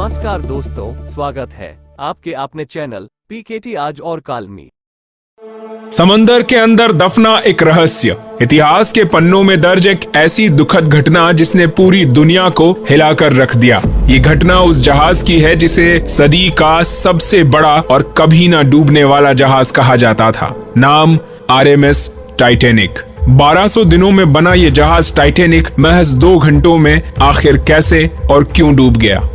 नमस्कार दोस्तों, स्वागत है आपके अपने चैनल पीकेटी आज और काल में। समंदर के अंदर दफना एक रहस्य, इतिहास के पन्नों में दर्ज एक ऐसी दुखद घटना जिसने पूरी दुनिया को हिलाकर रख दिया। ये घटना उस जहाज की है जिसे सदी का सबसे बड़ा और कभी ना डूबने वाला जहाज कहा जाता था। नाम RMS टाइटैनिक। 1200 दिनों में बना ये जहाज टाइटैनिक महज 2 घंटों में आखिर कैसे और क्यों डूब गया।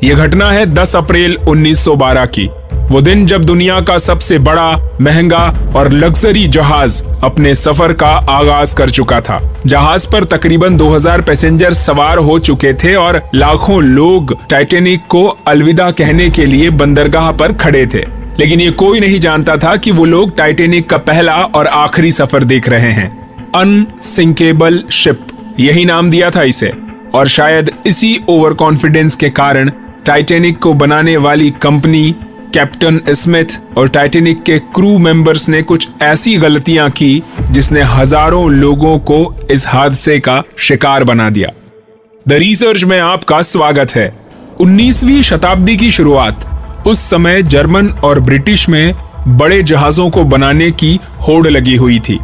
ये घटना है 10 अप्रैल 1912 की। वो दिन जब दुनिया का सबसे बड़ा, महंगा और लग्जरी जहाज अपने सफर का आगाज कर चुका था। जहाज पर तकरीबन 2000 पैसेंजर सवार हो चुके थे और लाखों लोग टाइटैनिक को अलविदा कहने के लिए बंदरगाह पर खड़े थे। लेकिन ये कोई नहीं जानता था कि वो लोग टाइटैनिक का पहला और आखिरी सफर देख रहे हैं। अनसिंकेबल शिप, यही नाम दिया था इसे। और शायद इसी ओवर कॉन्फिडेंस के कारण टाइटैनिक को बनाने वाली कंपनी, कैप्टन स्मिथ और टाइटैनिक के क्रू मेंबर्स ने कुछ ऐसी गलतियां की जिसने हजारों लोगों को इस हादसे का शिकार बना दिया। द रिसर्च में आपका स्वागत है। 19वीं शताब्दी की शुरुआत। उस समय जर्मन और ब्रिटिश में बड़े जहाजों को बनाने की होड़ लगी हुई थी।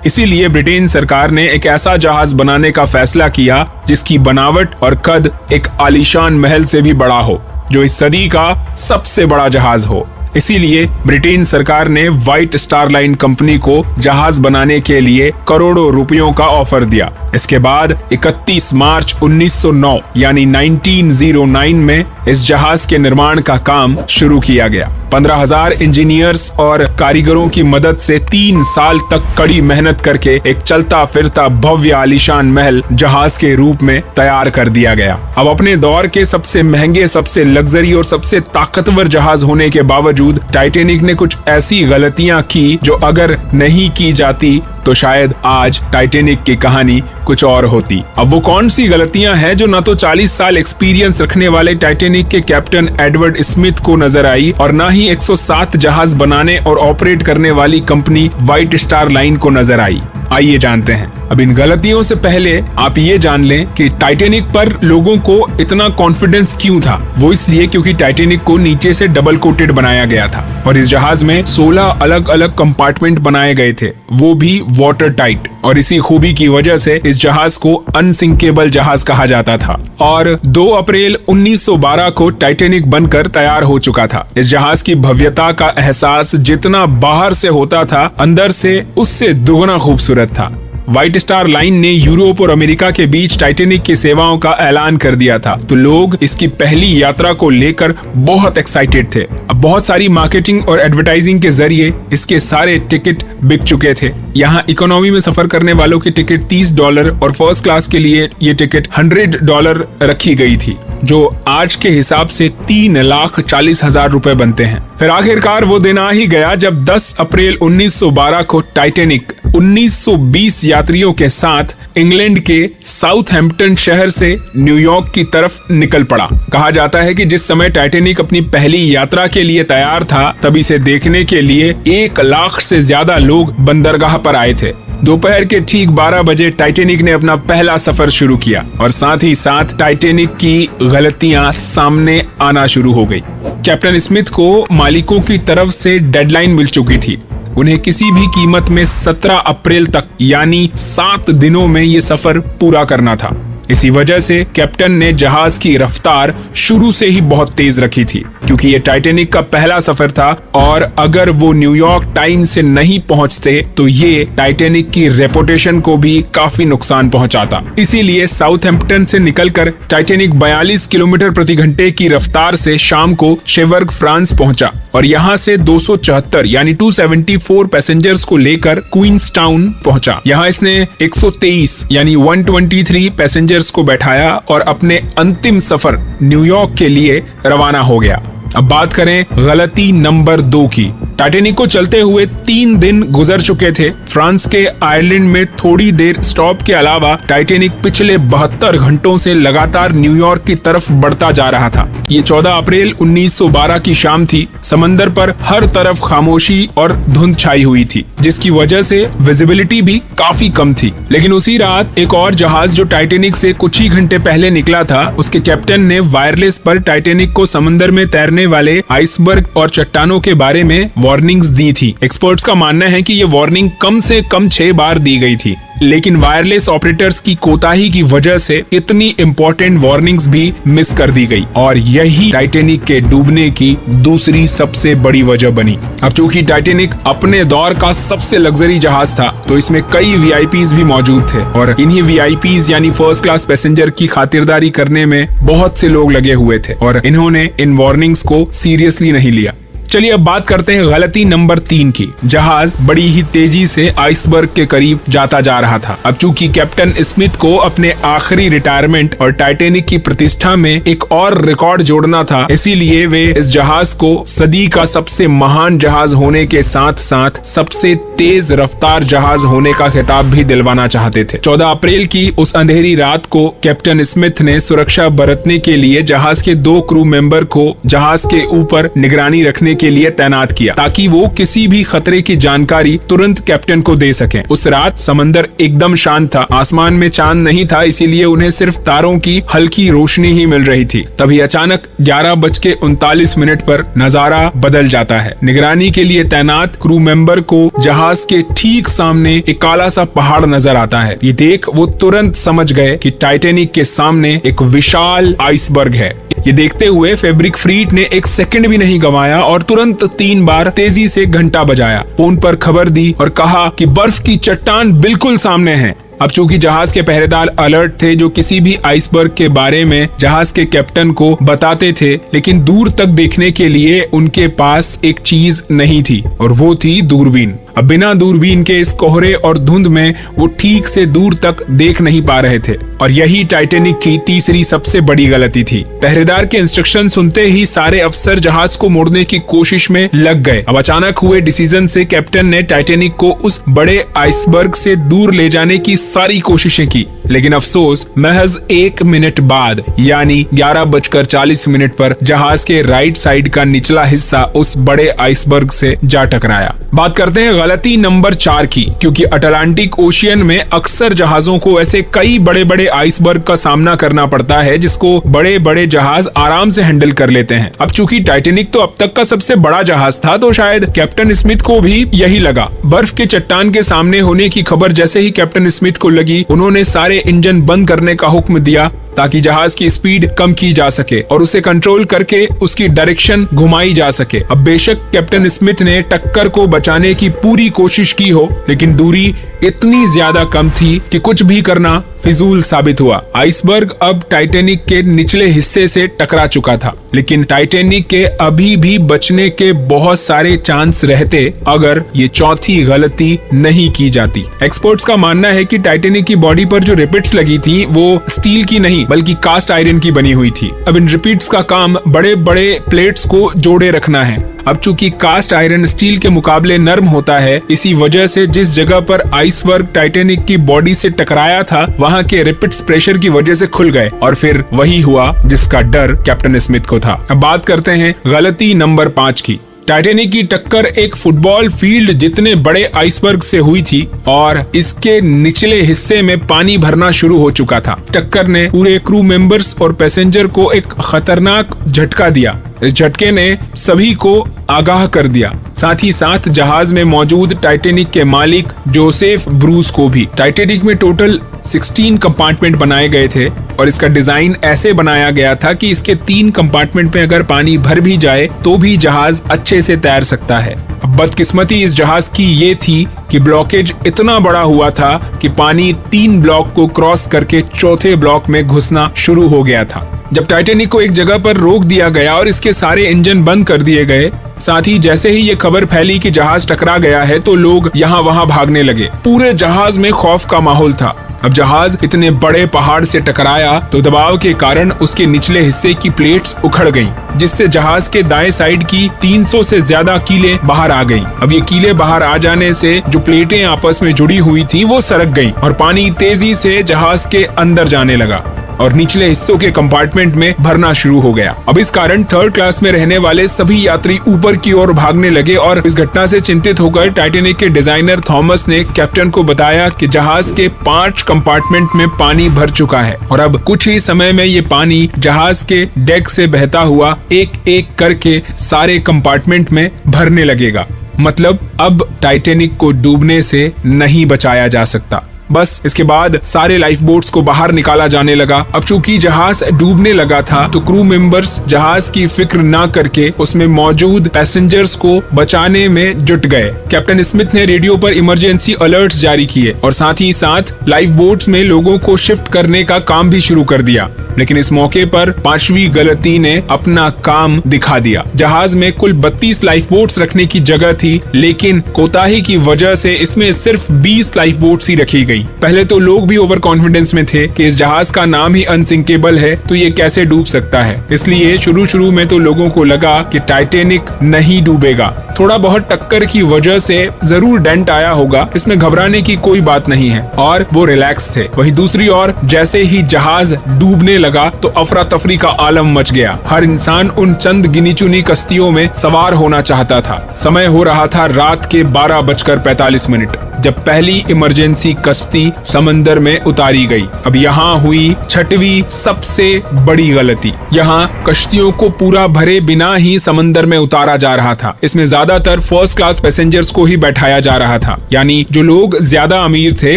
इसीलिए ब्रिटेन सरकार ने एक ऐसा जहाज बनाने का फैसला किया जिसकी बनावट और कद एक आलीशान महल से भी बड़ा हो, जो इस सदी का सबसे बड़ा जहाज हो। इसीलिए ब्रिटेन सरकार ने व्हाइट स्टार लाइन कंपनी को जहाज बनाने के लिए करोड़ों रुपयों का ऑफर दिया। इसके बाद 31 मार्च 1909 यानी 1909 में इस जहाज के निर्माण का काम शुरू किया गया। 15,000 इंजीनियर्स और कारीगरों की मदद से 3 साल तक कड़ी मेहनत करके एक चलता फिरता भव्य आलीशान महल जहाज के रूप में तैयार कर दिया गया। अब अपने दौर के सबसे महंगे, सबसे लग्जरी और सबसे ताकतवर जहाज होने के बावजूद टाइटैनिक ने कुछ ऐसी गलतियां की जो अगर नहीं की जाती तो शायद आज टाइटैनिक की कहानी कुछ और होती। अब वो कौन सी गलतियां हैं जो ना तो 40 साल एक्सपीरियंस रखने वाले टाइटैनिक के कैप्टन एडवर्ड स्मिथ को नजर आई और ना ही 107 जहाज बनाने और ऑपरेट करने वाली कंपनी व्हाइट स्टार लाइन को नजर आई। आइए जानते हैं। अब इन गलतियों से पहले आप ये जान लें कि टाइटैनिक पर लोगों को इतना कॉन्फिडेंस क्यों था। वो इसलिए क्योंकि टाइटैनिक को नीचे से डबल कोटेड बनाया गया था और इस जहाज में 16 अलग अलग कंपार्टमेंट बनाए गए थे, वो भी वाटर टाइट। और इसी खूबी की वजह से इस जहाज को अनसिंकेबल जहाज कहा जाता था। और 2 अप्रैल 1912 को टाइटैनिक बनकर तैयार हो चुका था। इस जहाज की भव्यता का एहसास जितना बाहर से होता था, अंदर से उससे दुगना खूबसूरत था। व्हाइट स्टार लाइन ने यूरोप और अमेरिका के बीच टाइटैनिक की सेवाओं का ऐलान कर दिया था, तो लोग इसकी पहली यात्रा को लेकर बहुत एक्साइटेड थे। अब बहुत सारी मार्केटिंग और एडवर्टाइजिंग के जरिए इसके सारे टिकट बिक चुके थे। यहाँ इकोनॉमी में सफर करने वालों की टिकट $30 और फर्स्ट क्लास के लिए ये टिकट $100 रखी गई थी, जो आज के हिसाब से 3,40,000 रुपए बनते हैं। फिर आखिरकार वो दिन आ ही गया जब 10 अप्रैल 1912 को टाइटैनिक 1920 यात्रियों के साथ इंग्लैंड के साउथहैम्पटन शहर से न्यूयॉर्क की तरफ निकल पड़ा। कहा जाता है कि जिस समय टाइटैनिक अपनी पहली यात्रा के लिए तैयार था, तब इसे देखने के लिए 1 लाख से ज्यादा लोग बंदरगाह पर आए थे। दोपहर के ठीक 12 बजे टाइटैनिक ने अपना पहला सफर शुरू किया और साथ ही साथ टाइटैनिक की गलतियां सामने आना शुरू हो गई। कैप्टन स्मिथ को मालिकों की तरफ से डेडलाइन मिल चुकी थी। उन्हें किसी भी कीमत में 17 अप्रैल तक यानी 7 दिनों में ये सफर पूरा करना था। इसी वजह से कैप्टन ने जहाज की रफ्तार शुरू से ही बहुत तेज रखी थी, क्योंकि ये टाइटैनिक का पहला सफर था और अगर वो न्यूयॉर्क टाइम से नहीं पहुंचते तो ये टाइटैनिक की रेपुटेशन को भी काफी नुकसान पहुंचाता। इसीलिए साउथहैम्पटन से निकलकर टाइटैनिक 42 किलोमीटर प्रति घंटे की रफ्तार से शाम को शेवर्ग, फ्रांस पहुंचा और यहाँ से 274 यानी 274 पैसेंजर्स को लेकर क्वींसटाउन पहुंचा। यहाँ इसने 123 यानी 123 पैसेंजर्स को बैठाया और अपने अंतिम सफर न्यूयॉर्क के लिए रवाना हो गया। अब बात करें गलती नंबर 2 की। टाइटैनिक को चलते हुए 3 दिन गुजर चुके थे। फ्रांस के आयरलैंड में थोड़ी देर स्टॉप के अलावा टाइटैनिक पिछले 72 घंटों से लगातार न्यूयॉर्क की तरफ बढ़ता जा रहा था। ये 14 अप्रैल 1912 की शाम थी। समंदर पर हर तरफ खामोशी और धुंध छाई हुई थी, जिसकी वजह से विजिबिलिटी भी काफी कम थी। लेकिन उसी रात एक और जहाज जो टाइटैनिक से कुछ ही घंटे पहले निकला था, उसके कैप्टन ने वायरलेस पर टाइटैनिक को समंदर में तैरने वाले आइसबर्ग और चट्टानों के बारे में वार्निंग्स दी थी। एक्सपर्ट्स का मानना है कि ये वार्निंग कम से कम 6 बार दी गई थी, लेकिन वायरलेस ऑपरेटर्स की कोताही की वजह से इतनी इंपॉर्टेंट वार्निंग्स भी मिस कर दी गई और यही टाइटैनिक के डूबने की दूसरी सबसे बड़ी वजह बनी। अब चूंकि टाइटैनिक अपने दौर का सबसे लग्जरी जहाज था, तो इसमें कई वीआईपीज भी मौजूद थे और इन्हीं वीआईपीज यानी फर्स्ट क्लास पैसेंजर की खातिरदारी करने में बहुत से लोग लगे हुए थे और इन्होंने इन वार्निंग्स को सीरियसली नहीं लिया। चलिए अब बात करते हैं गलती नंबर 3 की। जहाज बड़ी ही तेजी से आइसबर्ग के करीब जाता जा रहा था। अब चूंकि कैप्टन स्मिथ को अपने आखिरी रिटायरमेंट और टाइटैनिक की प्रतिष्ठा में एक और रिकॉर्ड जोड़ना था, इसीलिए वे इस जहाज को सदी का सबसे महान जहाज होने के साथ साथ सबसे तेज रफ्तार जहाज होने का खिताब भी दिलवाना चाहते थे। 14 अप्रैल की उस अंधेरी रात को कैप्टन स्मिथ ने सुरक्षा बरतने के लिए जहाज के 2 क्रू मेंबर को जहाज के ऊपर निगरानी रखने के लिए तैनात किया, ताकि वो किसी भी खतरे की जानकारी तुरंत कैप्टन को दे सकें। उस रात समंदर एकदम शांत था, आसमान में चांद नहीं था, इसीलिए उन्हें सिर्फ तारों की हल्की रोशनी ही मिल रही थी। तभी अचानक 11:39 पर नजारा बदल जाता है। निगरानी के लिए तैनात क्रू मेंबर को जहाज के ठीक सामने एक काला सा पहाड़ नजर आता है। ये देख वो तुरंत समझ गए कि टाइटैनिक के सामने एक विशाल आइसबर्ग है। ये देखते हुए फैब्रिक फ्लीट ने एक सेकंड भी नहीं गंवाया और तुरंत 3 बार तेजी से घंटा बजाया, फोन पर खबर दी और कहा कि बर्फ की चट्टान बिल्कुल सामने है। अब चूंकि जहाज के पहरेदार अलर्ट थे, जो किसी भी आइसबर्ग के बारे में जहाज के कैप्टन को बताते थे, लेकिन दूर तक देखने के लिए उनके पास एक चीज नहीं थी और वो थी दूरबीन। अब बिना दूरबीन के इस कोहरे और धुंध में वो ठीक से दूर तक देख नहीं पा रहे थे और यही टाइटैनिक की तीसरी सबसे बड़ी गलती थी। पहरेदार के इंस्ट्रक्शन सुनते ही सारे अफसर जहाज को मोड़ने की कोशिश में लग गए। अब अचानक हुए डिसीजन से कैप्टन ने टाइटैनिक को उस बड़े आइसबर्ग से दूर ले जाने की सारी कोशिशें की, लेकिन अफसोस महज 1 मिनट बाद यानी 11:40 पर जहाज के राइट साइड का निचला हिस्सा उस बड़े आइसबर्ग से जा टकराया। बात करते हैं गलती नंबर 4 की, क्योंकि अटलांटिक ओशियन में अक्सर जहाजों को ऐसे कई बड़े बड़े आइसबर्ग का सामना करना पड़ता है, जिसको बड़े बड़े जहाज आराम से हैंडल कर लेते हैं। अब चूंकि टाइटैनिक तो अब तक का सबसे बड़ा जहाज था, तो शायद कैप्टन स्मिथ को भी यही लगा। बर्फ के चट्टान के सामने होने की खबर जैसे ही कैप्टन स्मिथ को लगी, उन्होंने सारे इंजन बंद करने का हुक्म दिया ताकि जहाज की स्पीड कम की जा सके और उसे कंट्रोल करके उसकी डायरेक्शन घुमाई जा सके। अब बेशक कैप्टन स्मिथ ने टक्कर को बचाने की पूरी कोशिश की हो, लेकिन दूरी इतनी ज्यादा कम थी कि कुछ भी करना फिजूल साबित हुआ। आइसबर्ग अब टाइटैनिक के निचले हिस्से से टकरा चुका था, लेकिन टाइटैनिक के अभी भी बचने के बहुत सारे चांस रहते अगर ये चौथी गलती नहीं की जाती। एक्सपर्ट्स का मानना है कि टाइटैनिक की बॉडी पर जो रिपिट्स लगी थी वो स्टील की नहीं बल्कि कास्ट आयरन की बनी हुई थी। अब इन रिपिट्स का काम बड़े बड़े प्लेट्स को जोड़े रखना है। अब चूंकि कास्ट आयरन स्टील के मुकाबले नर्म होता है, इसी वजह से जिस जगह पर आइसबर्ग टाइटैनिक की बॉडी से टकराया था, वहां के रिपिट्स प्रेशर की वजह से खुल गए और फिर वही हुआ जिसका डर कैप्टन स्मिथ को था। अब बात करते हैं गलती नंबर 5 की। टाइटैनिक की टक्कर एक फुटबॉल फील्ड जितने बड़े आइसबर्ग से हुई थी और इसके निचले हिस्से में पानी भरना शुरू हो चुका था। टक्कर ने पूरे क्रू मेंबर्स और पैसेंजर को एक खतरनाक झटका दिया। इस झटके ने सभी को आगाह कर दिया, साथ ही साथ जहाज में मौजूद टाइटैनिक के मालिक जोसेफ ब्रूस को भी। टाइटैनिक में टोटल 16 कंपार्टमेंट बनाए गए थे और इसका डिजाइन ऐसे बनाया गया था कि इसके 3 कंपार्टमेंट में अगर पानी भर भी जाए तो भी जहाज अच्छे से तैर सकता है। बदकिस्मती इस जहाज की ये थी कि ब्लॉकेज इतना बड़ा हुआ था कि पानी 3 ब्लॉक को क्रॉस करके चौथे ब्लॉक में घुसना शुरू हो गया था। जब टाइटैनिक को एक जगह पर रोक दिया गया और इसके सारे इंजन बंद कर दिए गए, साथ ही जैसे ही ये खबर फैली कि जहाज टकरा गया है, तो लोग यहाँ वहाँ भागने लगे। पूरे जहाज में खौफ का माहौल था। अब जहाज इतने बड़े पहाड़ से टकराया तो दबाव के कारण उसके निचले हिस्से की प्लेट्स उखड़ गईं, जिससे जहाज के दाएं साइड की 300 से ज्यादा कीलें बाहर आ गईं। अब ये कीलें बाहर आ जाने से जो प्लेटें आपस में जुड़ी हुई थी वो सरक गईं और पानी तेजी से जहाज के अंदर जाने लगा और निचले हिस्सों के कंपार्टमेंट में भरना शुरू हो गया। अब इस कारण थर्ड क्लास में रहने वाले सभी यात्री ऊपर की ओर भागने लगे और इस घटना से चिंतित होकर टाइटैनिक के डिजाइनर थॉमस ने कैप्टन को बताया कि जहाज के 5 कंपार्टमेंट में पानी भर चुका है और अब कुछ ही समय में ये पानी जहाज के डेक से बहता हुआ एक एक करके सारे कंपार्टमेंट में भरने लगेगा। मतलब अब टाइटैनिक को डूबने से नहीं बचाया जा सकता। बस इसके बाद सारे लाइफ बोट्स को बाहर निकाला जाने लगा। अब चूंकि जहाज डूबने लगा था तो क्रू मेंबर्स जहाज की फिक्र ना करके उसमें मौजूद पैसेंजर्स को बचाने में जुट गए। कैप्टन स्मिथ ने रेडियो पर इमरजेंसी अलर्ट्स जारी किए और साथ ही साथ लाइफ बोट्स में लोगों को शिफ्ट करने का काम भी शुरू कर दिया। लेकिन इस मौके पर 5वीं गलती ने अपना काम दिखा दिया। जहाज में कुल 32 लाइफ बोट्स रखने की जगह थी, लेकिन कोताही की वजह से इसमें सिर्फ 20 लाइफ बोट्स ही रखी गई। पहले तो लोग भी ओवर कॉन्फिडेंस में थे कि इस जहाज का नाम ही अनसिंकेबल है तो ये कैसे डूब सकता है। इसलिए शुरू में तो लोगों को लगा कि टाइटैनिक नहीं डूबेगा। थोड़ा बहुत टक्कर की वजह से जरूर डेंट आया होगा, इसमें घबराने की कोई बात नहीं है और वो रिलैक्स थे। वहीं दूसरी ओर जैसे ही जहाज डूबने लगा तो अफरा तफरी का आलम मच गया। हर इंसान उन चंद गिनी चुनी कश्तियों में सवार होना चाहता था। समय हो रहा था रात के 12:45 जब पहली इमरजेंसी कश्ती समंदर में उतारी गई। अब यहाँ हुई 6वीं सबसे बड़ी गलती। यहाँ कश्तियों को पूरा भरे बिना ही समंदर में उतारा जा रहा था। इसमें ज्यादातर फर्स्ट क्लास पैसेंजर्स को ही बैठाया जा रहा था, यानी जो लोग ज्यादा अमीर थे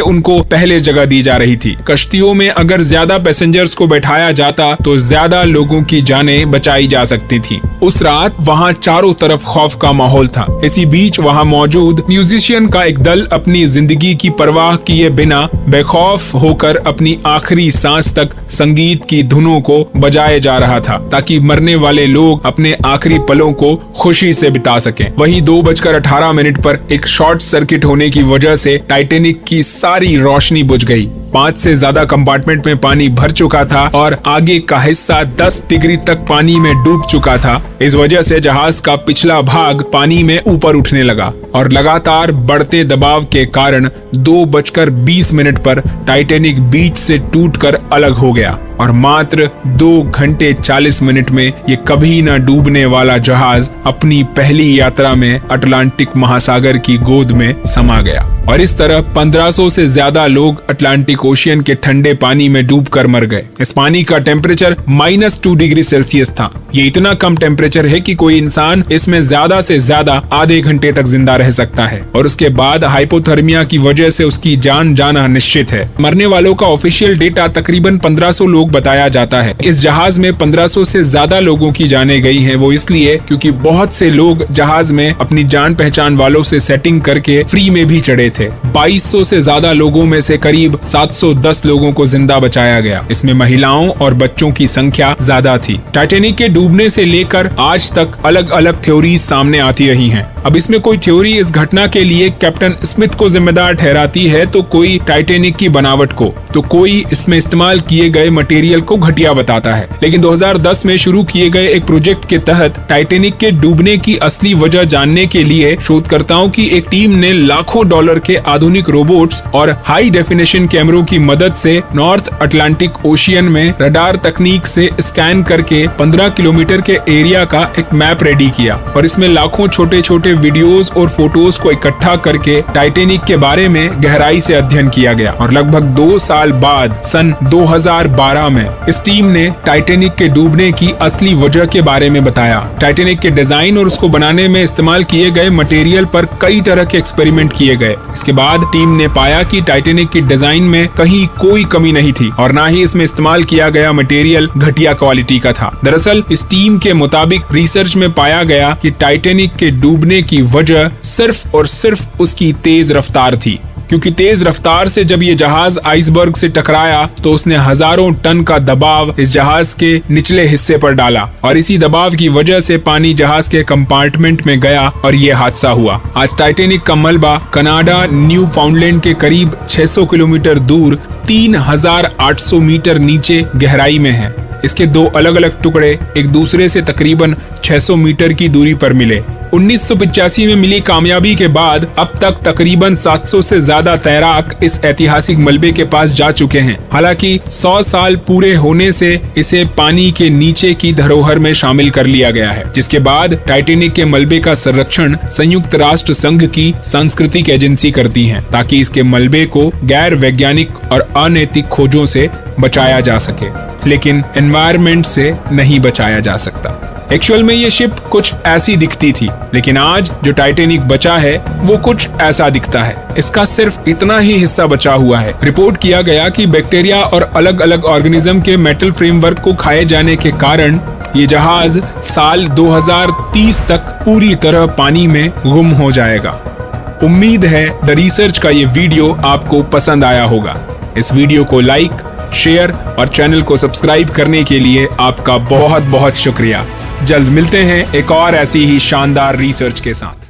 उनको पहले जगह दी जा रही थी। कश्तियों में अगर ज्यादा पैसेंजर्स को बैठाया जाता तो ज्यादा लोगों की जानें बचाई जा सकती थी। उस रात वहाँ चारों तरफ खौफ का माहौल था। इसी बीच वहाँ मौजूद म्यूजिशियन का एक दल अपनी जिंदगी की परवाह किए बिना बेखौफ होकर अपनी आखिरी सांस तक संगीत की धुनों को बजाए जा रहा था, ताकि मरने वाले लोग अपने आखिरी पलों को खुशी से बिता सकें। वहीं 2:18 पर एक शॉर्ट सर्किट होने की वजह से टाइटैनिक की सारी रोशनी बुझ गई। 5 से ज्यादा कंपार्टमेंट में पानी भर चुका था और आगे का हिस्सा 10 डिग्री तक पानी में डूब चुका था। इस वजह से जहाज का पिछला भाग पानी में ऊपर उठने लगा और लगातार बढ़ते दबाव के कारण 2:20 पर टाइटैनिक बीच से टूटकर अलग हो गया और मात्र 2 घंटे 40 मिनट में ये कभी न डूबने वाला जहाज अपनी पहली यात्रा में अटलांटिक महासागर की गोद में समा गया। और इस तरह 1500 से ज्यादा लोग अटलांटिक ओशियन के ठंडे पानी में डूबकर मर गए। इस पानी का टेम्परेचर -2 डिग्री सेल्सियस था। ये इतना कम टेम्परेचर है कि कोई इंसान इसमें ज्यादा से ज्यादा आधे घंटे तक जिंदा रह सकता है और उसके बाद हाइपोथर्मिया की वजह से उसकी जान जाना निश्चित है। मरने वालों का ऑफिशियल डेटा तकरीबन 1500 लोग बताया जाता है। इस जहाज में 1500 से ज्यादा लोगों की जानें गई हैं, वो इसलिए क्योंकि बहुत से लोग जहाज में अपनी जान पहचान वालों से सेटिंग करके फ्री में भी चढ़े थे। 2200 से ज्यादा लोगों में से करीब 710 लोगों को जिंदा बचाया गया। इसमें महिलाओं और बच्चों की संख्या ज्यादा थी। टाइटैनिक के डूबने से लेकर आज तक अलग अलग थ्योरीज सामने आती रही हैं। अब इसमें कोई थ्योरी इस घटना के लिए कैप्टन स्मिथ को जिम्मेदार ठहराती है, तो कोई टाइटैनिक की बनावट को, तो कोई इसमें इस्तेमाल किए गए मटेरियल को घटिया बताता है। लेकिन 2010 में शुरू किए गए एक प्रोजेक्ट के तहत टाइटैनिक के डूबने की असली वजह जानने के लिए शोधकर्ताओं की एक टीम ने लाखों डॉलर के आधुनिक रोबोट्स और हाई डेफिनेशन कैमरों की मदद से नॉर्थ अटलांटिक ओशियन में रडार तकनीक से स्कैन करके 15 किलोमीटर के एरिया का एक मैप रेडी किया और इसमें लाखों छोटे छोटे वीडियोस और फोटोज को इकट्ठा करके टाइटैनिक के बारे में गहराई से अध्ययन किया गया। और लगभग 2 साल बाद सन 2012 में इस टीम ने टाइटैनिक के डूबने की असली वजह के बारे में बताया। टाइटैनिक के डिजाइन और उसको बनाने में इस्तेमाल किए गए मटेरियल पर कई तरह के एक्सपेरिमेंट किए गए। इसके बाद टीम ने पाया कि टाइटैनिक की डिजाइन में कहीं कोई कमी नहीं थी और ना ही इसमें इस्तेमाल किया गया मटेरियल घटिया क्वालिटी का था। दरअसल इस टीम के मुताबिक रिसर्च में पाया गया कि टाइटैनिक के डूबने की वजह सिर्फ और सिर्फ उसकी तेज रफ्तार थी। क्योंकि तेज रफ्तार से जब ये जहाज आइसबर्ग से टकराया तो उसने हजारों टन का दबाव इस जहाज के निचले हिस्से पर डाला और इसी दबाव की वजह से पानी जहाज के कंपार्टमेंट में गया और ये हादसा हुआ। आज टाइटैनिक का मलबा कनाडा न्यू फाउंडलैंड के करीब 600 किलोमीटर दूर 3800 मीटर नीचे गहराई में है। इसके दो अलग अलग टुकड़े एक दूसरे से तकरीबन 600 मीटर की दूरी पर मिले। 1985 में मिली कामयाबी के बाद अब तक तकरीबन 700 से ज्यादा तैराक इस ऐतिहासिक मलबे के पास जा चुके हैं। हालांकि 100 साल पूरे होने से इसे पानी के नीचे की धरोहर में शामिल कर लिया गया है, जिसके बाद टाइटैनिक के मलबे का संरक्षण संयुक्त राष्ट्र संघ की सांस्कृतिक एजेंसी करती है ताकि इसके मलबे को गैर वैज्ञानिक और अनैतिक खोजों से बचाया जा सके, लेकिन एनवायरनमेंट से नहीं बचाया जा सकता। एक्चुअल में ये शिप कुछ ऐसी दिखती थी, लेकिन आज जो टाइटैनिक बचा है वो कुछ ऐसा दिखता है। इसका सिर्फ इतना ही हिस्सा बचा हुआ है। रिपोर्ट किया गया कि बैक्टीरिया और अलग अलग ऑर्गेनिज्म के मेटल फ्रेमवर्क को खाए जाने के कारण ये जहाज साल 2030 तक पूरी तरह पानी में गुम हो जाएगा। उम्मीद है द रिसर्च का ये वीडियो आपको पसंद आया होगा। इस वीडियो को लाइक, शेयर और चैनल को सब्सक्राइब करने के लिए आपका बहुत बहुत शुक्रिया। जल्द मिलते हैं एक और ऐसी ही शानदार रिसर्च के साथ।